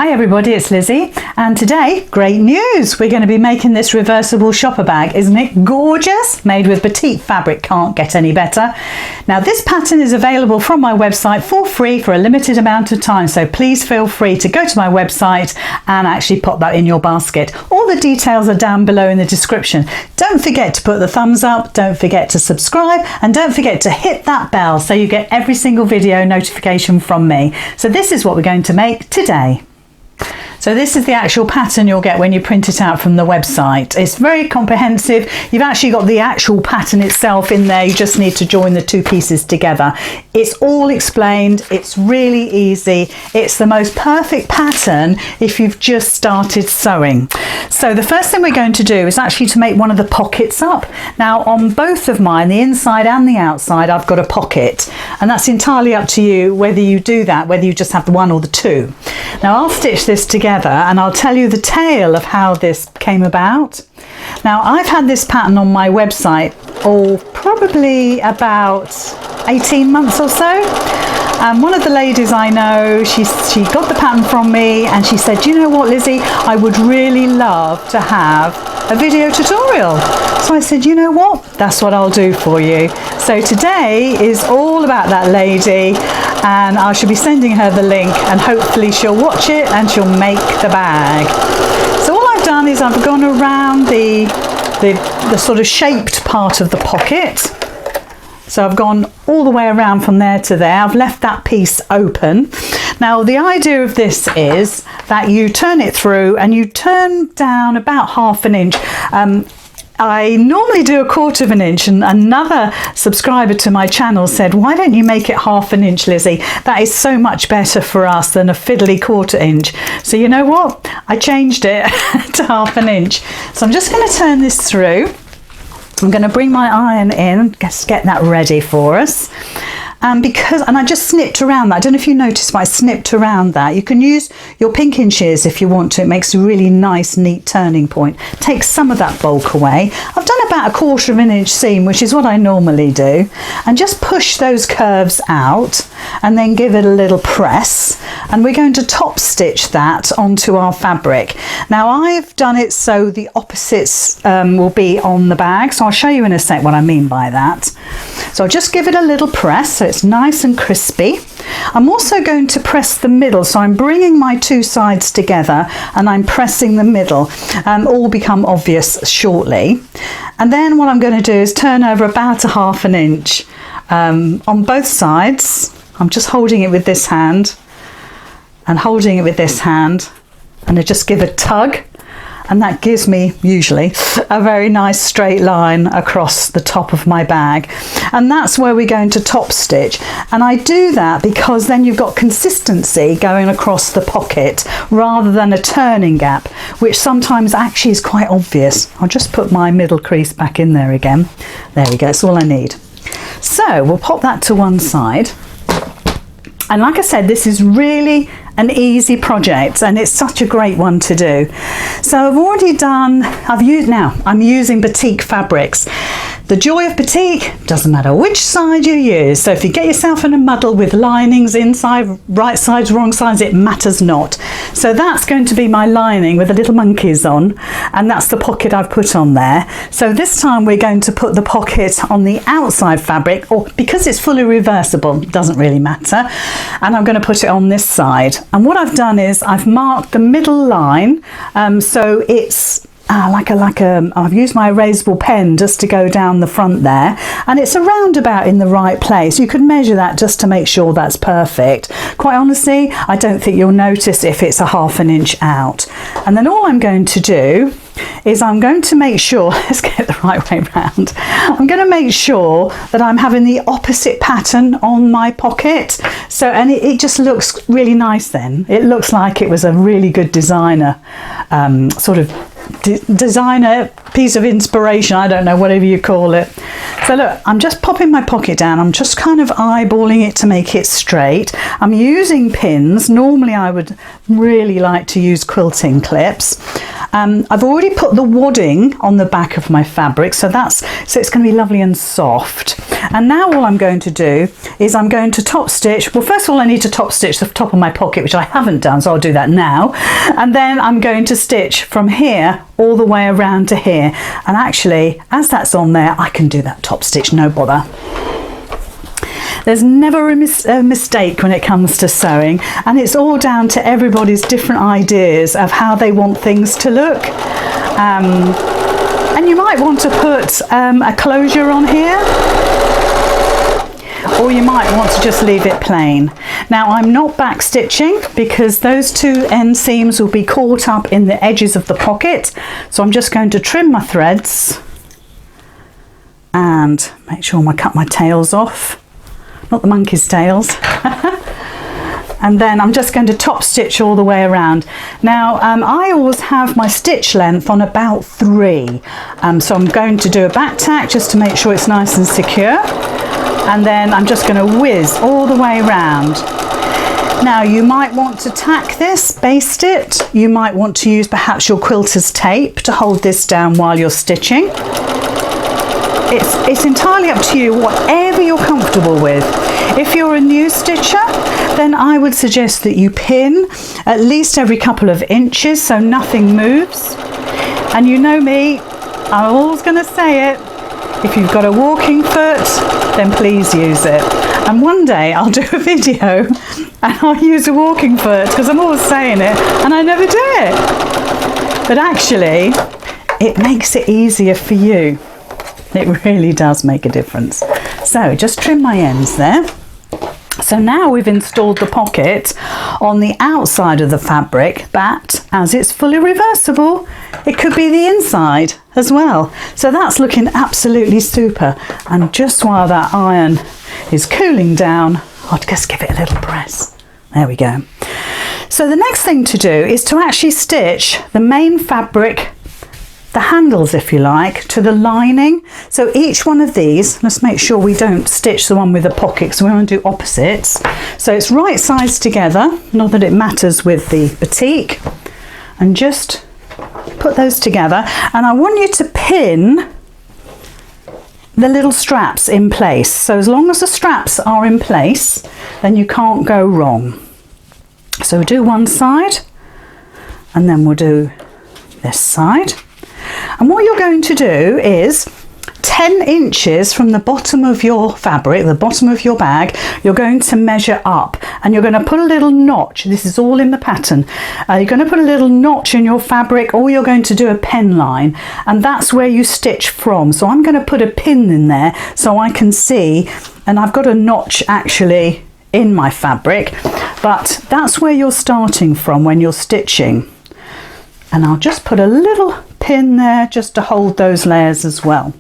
Hi everybody, it's Lizzie, and today, great news! We're going to be making this reversible shopper bag. Isn't it gorgeous? Made with batik fabric, can't get any better. Now this pattern is available from my website for free for a limited amount of time, so please feel free to go to my website and actually pop that in your basket. All the details are down below in the description. Don't forget to put the thumbs up, don't forget to subscribe, and don't forget to hit that bell so you get every single video notification from me. So this is what we're going to make today. So this is the actual pattern you'll get when you print it out from the website. It's very comprehensive. You've actually got the actual pattern itself in there. You just need to join the two pieces together. It's all explained. It's really easy. It's the most perfect pattern if you've just started sewing. So the first thing we're going to do is actually to make one of the pockets up. Now on both of mine, the inside and the outside, I've got a pocket, and that's entirely up to you whether you do that, whether you just have the one or the two. Now I'll stitch this together and I'll tell you the tale of how this came about. Now I've had this pattern on my website probably about 18 months or so. One of the ladies I know, she got the pattern from me and she said, you know what, Lizzie, I would really love to have a video tutorial. So I said, you know what, that's what I'll do for you. So today is all about that lady, and I shall be sending her the link and hopefully she'll watch it and she'll make the bag. So all I've done is I've gone around the sort of shaped part of the pocket. So I've gone all the way around from there to there. I've left that piece open. Now the idea of this is that you turn it through and you turn down about ½ an inch. I normally do 1/4 of an inch, and another subscriber to my channel said, why don't you make it ½ an inch, Lizzie? That is so much better for us than a fiddly 1/4 inch. So you know what? I changed it to ½ an inch. So I'm just going to turn this through. I'm going to bring my iron in, just get that ready for us. And I just snipped around that. I don't know if you noticed, but I snipped around that. You can use your pinking shears if you want to. It makes a really nice, neat turning point. Takes some of that bulk away. I've done about 1/4 of an inch seam, which is what I normally do. And just push those curves out and then give it a little press. And we're going to top stitch that onto our fabric. Now I've done it so the opposites will be on the bag. So I'll show you in a sec what I mean by that. So I'll just give it a little press so it's nice and crispy. I'm also going to press the middle, so I'm bringing my two sides together and I'm pressing the middle. All become obvious shortly. And then what I'm going to do is turn over about ½ an inch on both sides. I'm just holding it with this hand and holding it with this hand, and I just give a tug. And that gives me, usually, a very nice straight line across the top of my bag. And that's where we're going to top stitch. And I do that because then you've got consistency going across the pocket rather than a turning gap, which sometimes actually is quite obvious. I'll just put my middle crease back in there again. There we go, that's all I need. So we'll pop that to one side. And like I said, this is really an easy project and it's such a great one to do. So I'm using batik fabrics. The joy of batik, doesn't matter which side you use. So if you get yourself in a muddle with linings inside, right sides, wrong sides, it matters not. So that's going to be my lining with the little monkeys on, and that's the pocket I've put on there. So this time we're going to put the pocket on the outside fabric, or because it's fully reversible, it doesn't really matter. And I'm going to put it on this side. And what I've done is I've marked the middle line, so it's I've used my erasable pen just to go down the front there, and it's around about in the right place. You could measure that just to make sure that's perfect. Quite honestly, I don't think you'll notice if it's ½ an inch out. And then all I'm going to do is I'm going to make sure, let's get the right way round. I'm going to make sure that I'm having the opposite pattern on my pocket. So, and it just looks really nice then. It looks like it was a really good designer sort of designer piece of inspiration, I don't know, whatever you call it. So look, I'm just popping my pocket down. I'm just kind of eyeballing it to make it straight. I'm using pins. Normally I would really like to use quilting clips. I've already put the wadding on the back of my fabric, so it's going to be lovely and soft. And now all I'm going to do is I'm going to top stitch. Well, first of all, I need to top stitch the top of my pocket, which I haven't done, so I'll do that now. And then I'm going to stitch from here all the way around to here. And actually, as that's on there, I can do that top stitch, no bother. There's never a mistake when it comes to sewing, and it's all down to everybody's different ideas of how they want things to look. And you might want to put a closure on here, or you might want to just leave it plain. Now, I'm not back stitching because those two end seams will be caught up in the edges of the pocket, so I'm just going to trim my threads and make sure I cut my tails off. Not the monkey's tails. And then I'm just going to top stitch all the way around. Now I always have my stitch length on about 3, so I'm going to do a back tack just to make sure it's nice and secure, and then I'm just going to whiz all the way around. Now you might want to tack this, baste it. You might want to use perhaps your quilter's tape to hold this down while you're stitching. It's entirely up to you, whatever you're comfortable with. If you're a new stitcher, then I would suggest that you pin at least every couple of inches so nothing moves. And you know me, I'm always going to say it, if you've got a walking foot, then please use it. And one day I'll do a video and I'll use a walking foot because I'm always saying it and I never do it. But actually, it makes it easier for you. It really does make a difference. So just trim my ends there. So now we've installed the pocket on the outside of the fabric, but as it's fully reversible, it could be the inside as well. So that's looking absolutely super. And just while that iron is cooling down, I'll just give it a little press. There we go. So the next thing to do is to actually stitch the main fabric, the handles if you like, to the lining. So each one of these, let's make sure we don't stitch the one with the pocket because we want to do opposites. So it's right sides together, not that it matters with the batik, and just put those together. And I want you to pin the little straps in place. So as long as the straps are in place, then you can't go wrong. So we'll do one side and then we'll do this side. And what you're going to do is 10 inches from the bottom of your fabric, the bottom of your bag, you're going to measure up and you're going to put a little notch. This is all in the pattern. You're going to put a little notch in your fabric, or you're going to do a pen line, and that's where you stitch from. So I'm going to put a pin in there so I can see, and I've got a notch actually in my fabric, but that's where you're starting from when you're stitching. And I'll just put a little pin there just to hold those layers as well.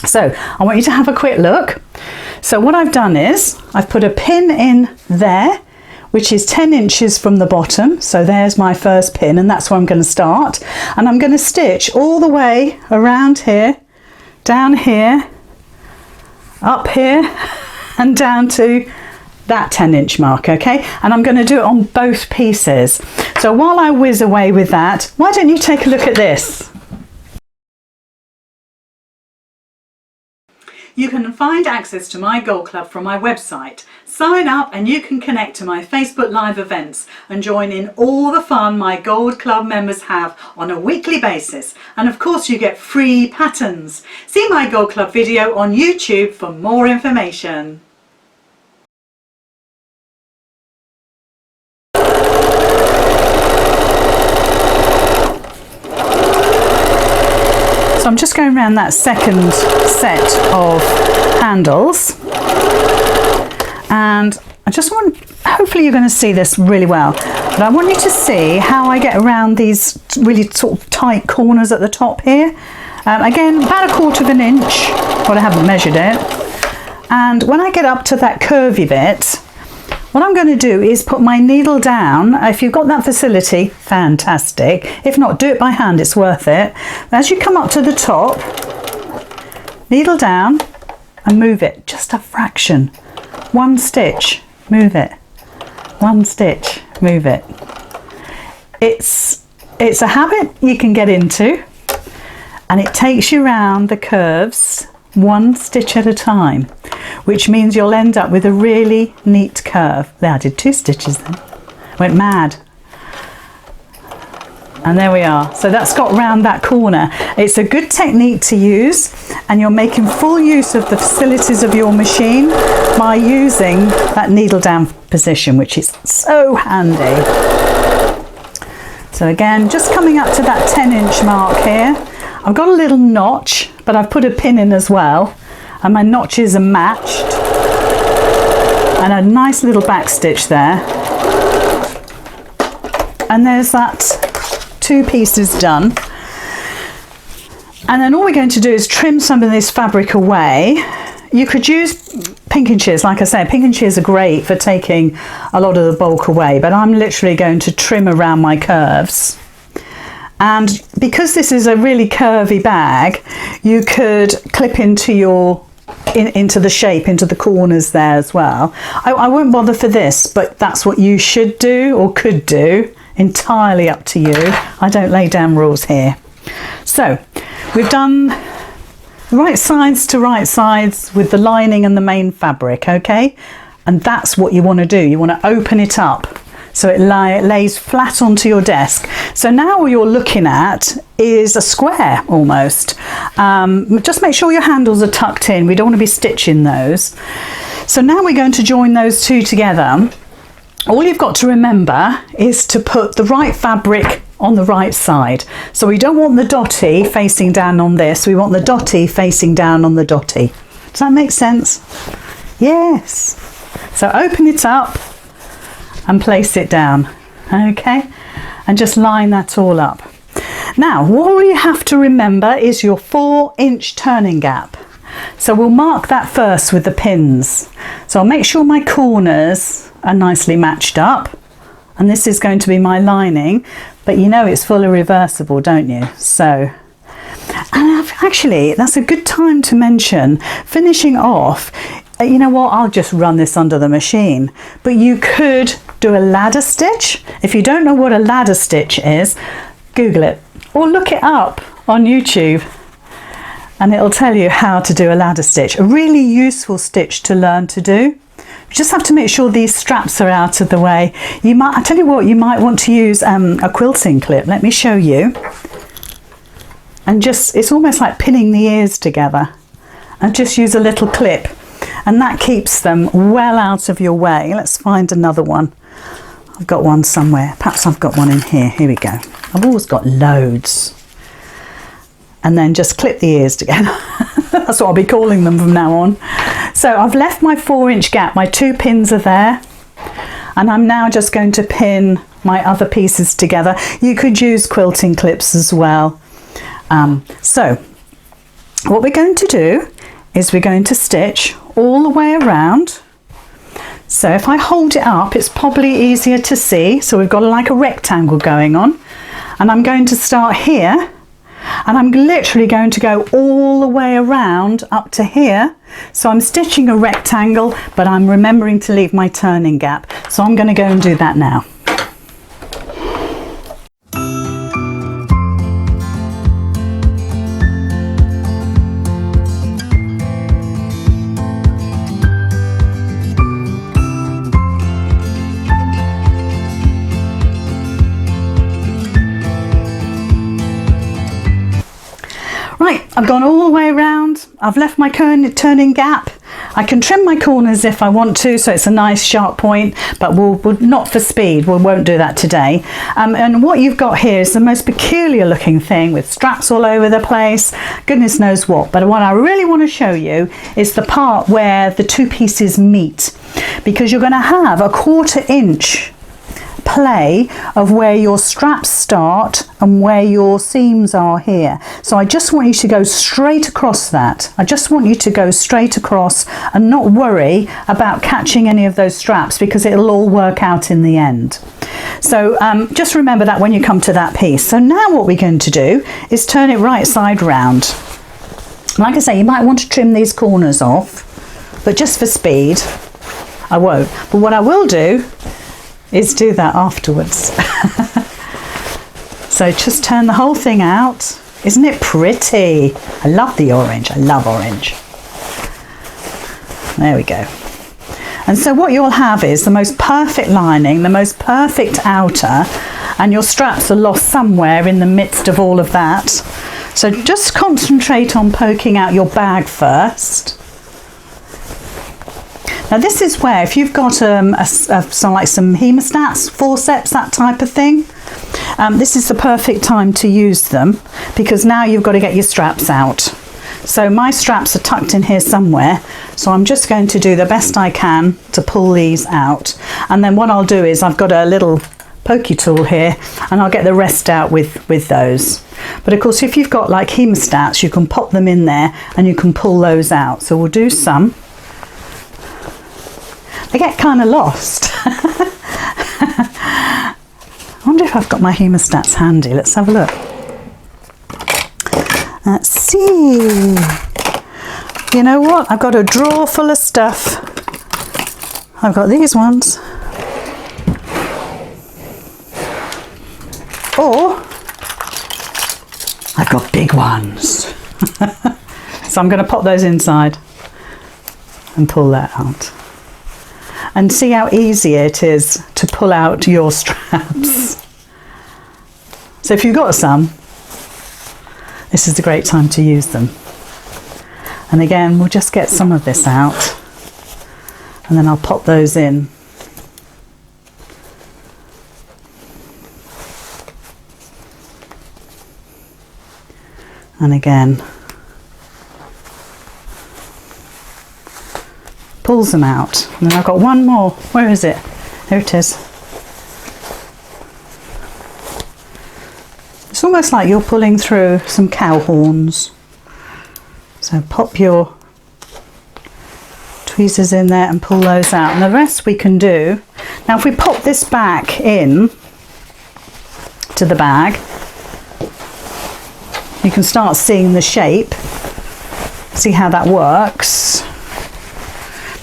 So I want you to have a quick look. So what I've done is I've put a pin in there, which is 10 inches from the bottom. So there's my first pin, and that's where I'm going to start. And I'm going to stitch all the way around here, down here, up here, and down to that 10-inch mark, okay? And I'm going to do it on both pieces. So while I whiz away with that, why don't you take a look at this? You can find access to my Gold Club from my website. Sign up and you can connect to my Facebook Live events and join in all the fun my Gold Club members have on a weekly basis. And of course you get free patterns. See my Gold Club video on YouTube for more information. So I'm just going around that second set of handles, and I just want, hopefully you're going to see this really well, but I want you to see how I get around these really sort of tight corners at the top here. Again, about 1/4 inch, but I haven't measured it. And when I get up to that curvy bit, what I'm going to do is put my needle down. If you've got that facility, fantastic. If not, do it by hand, it's worth it. As you come up to the top, needle down and move it just a fraction. One stitch, move it. One stitch, move it. It's a habit you can get into, and it takes you around the curves one stitch at a time, which means you'll end up with a really neat curve. There, I did 2 stitches then. Went mad. And there we are. So that's got round that corner. It's a good technique to use, and you're making full use of the facilities of your machine by using that needle down position, which is so handy. So again, just coming up to that 10-inch mark here. I've got a little notch, but I've put a pin in as well, and my notches are matched, and a nice little back stitch there, and there's that 2 pieces done. And then all we're going to do is trim some of this fabric away. You could use pinking shears, like I say, pinking shears are great for taking a lot of the bulk away, but I'm literally going to trim around my curves. And because this is a really curvy bag, you could clip into into the shape, into the corners there as well. I won't bother for this, but that's what you should do or could do. Entirely up to you. I don't lay down rules here. So we've done right sides to right sides with the lining and the main fabric, okay? And that's what you want to do. You want to open it up so it lays flat onto your desk. So now all you're looking at is a square almost. Just make sure your handles are tucked in. We don't want to be stitching those. So now we're going to join those 2 together. All you've got to remember is to put the right fabric on the right side. So we don't want the dotty facing down on this. We want the dotty facing down on the dotty. Does that make sense? Yes. So open it up and place it down, okay, and just line that all up. Now all you have to remember is your 4-inch turning gap, so we'll mark that first with the pins. So I'll make sure my corners are nicely matched up, and this is going to be my lining, but you know it's fully reversible, don't you? So, and actually that's a good time to mention, finishing off, you know what, I'll just run this under the machine, but you could do a ladder stitch. If you don't know what a ladder stitch is, Google it or look it up on YouTube and it'll tell you how to do a ladder stitch. A really useful stitch to learn to do. You just have to make sure these straps are out of the way. You might, I tell you what, you might want to use a quilting clip. Let me show you. And just, it's almost like pinning the ears together, and just use a little clip, and that keeps them well out of your way. Let's find another one. I've got one somewhere. Perhaps I've got one in here. Here we go. I've always got loads. And then just clip the ears together. That's what I'll be calling them from now on. So I've left my 4-inch gap. My 2 pins are there. And I'm now just going to pin my other pieces together. You could use quilting clips as well. So what we're going to do is we're going to stitch all the way around. So if I hold it up, it's probably easier to see. So we've got like a rectangle going on, and I'm going to start here, and I'm literally going to go all the way around up to here. So I'm stitching a rectangle, but I'm remembering to leave my turning gap. So I'm going to go and do that now. Right, I've gone all the way around. I've left my turning gap. I can trim my corners if I want to, so it's a nice sharp point, but we'll not for speed. We won't do that today. And what you've got here is the most peculiar looking thing with straps all over the place, goodness knows what. But what I really want to show you is the part where the 2 pieces meet, because you're going to have a 1/4 inch play of where your straps start and where your seams are here. So I just want you to go straight across that. I just want you to go straight across and not worry about catching any of those straps, because it'll all work out in the end. So just remember that when you come to that piece. So now what we're going to do is turn it right side round. Like I say, you might want to trim these corners off, but just for speed, I won't. But what I will do is do that afterwards. So just turn the whole thing out. Isn't it pretty? I love the orange. I love orange. There we go. And so what you'll have is the most perfect lining, the most perfect outer, and your straps are lost somewhere in the midst of all of that. So just concentrate on poking out your bag first. Now this is where, if you've got some hemostats, forceps, that type of thing, this is the perfect time to use them, because now you've got to get your straps out. So my straps are tucked in here somewhere, so I'm just going to do the best I can to pull these out. And then what I'll do is, I've got a little pokey tool here, and I'll get the rest out with those. But of course, if you've got like hemostats, you can pop them in there and you can pull those out. So we'll do some. They get kind of lost. I wonder if I've got my hemostats handy. Let's have a look. Let's see. You know what? I've got a drawer full of stuff. I've got these ones. Or I've got big ones. So I'm going to pop those inside and pull that out. And see how easy it is to pull out your straps. So if you've got some, this is a great time to use them. And again, we'll just get some of this out, and then I'll pop those in. And again, pulls them out. And then I've got one more. Where is it? There it is. It's almost like you're pulling through some cow horns. So pop your tweezers in there and pull those out. And the rest we can do. Now if we pop this back in to the bag, you can start seeing the shape. See how that works.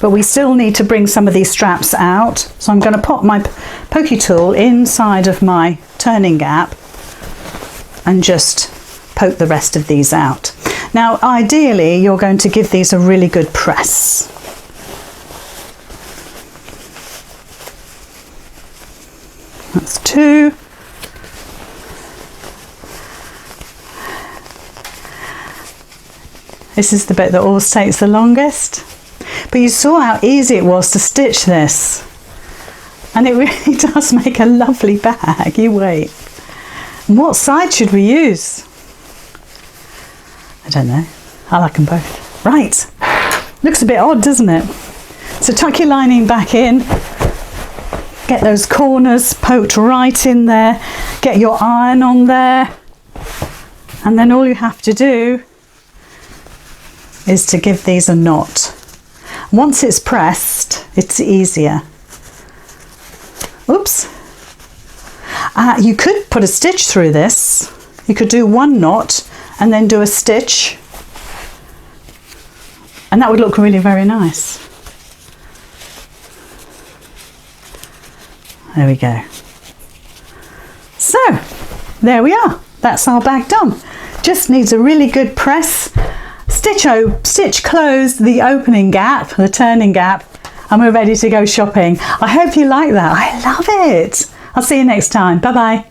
But we still need to bring some of these straps out. So I'm going to pop my pokey tool inside of my turning gap and just poke the rest of these out. Now ideally you're going to give these a really good press. That's two. This is the bit that always takes the longest. But you saw how easy it was to stitch this. And it really does make a lovely bag. You wait. And what side should we use? I don't know. I like them both. Right. Looks a bit odd, doesn't it? So tuck your lining back in. Get those corners poked right in there. Get your iron on there. And then all you have to do is to give these a knot. Once it's pressed, it's easier. Oops. You could put a stitch through this. You could do one knot and then do a stitch. And that would look really very nice. There we go. So, there we are. That's our bag done. Just needs a really good press. Stitch close the opening gap, the turning gap, and we're ready to go shopping. I hope you like that. I love it. I'll see you next time. Bye bye.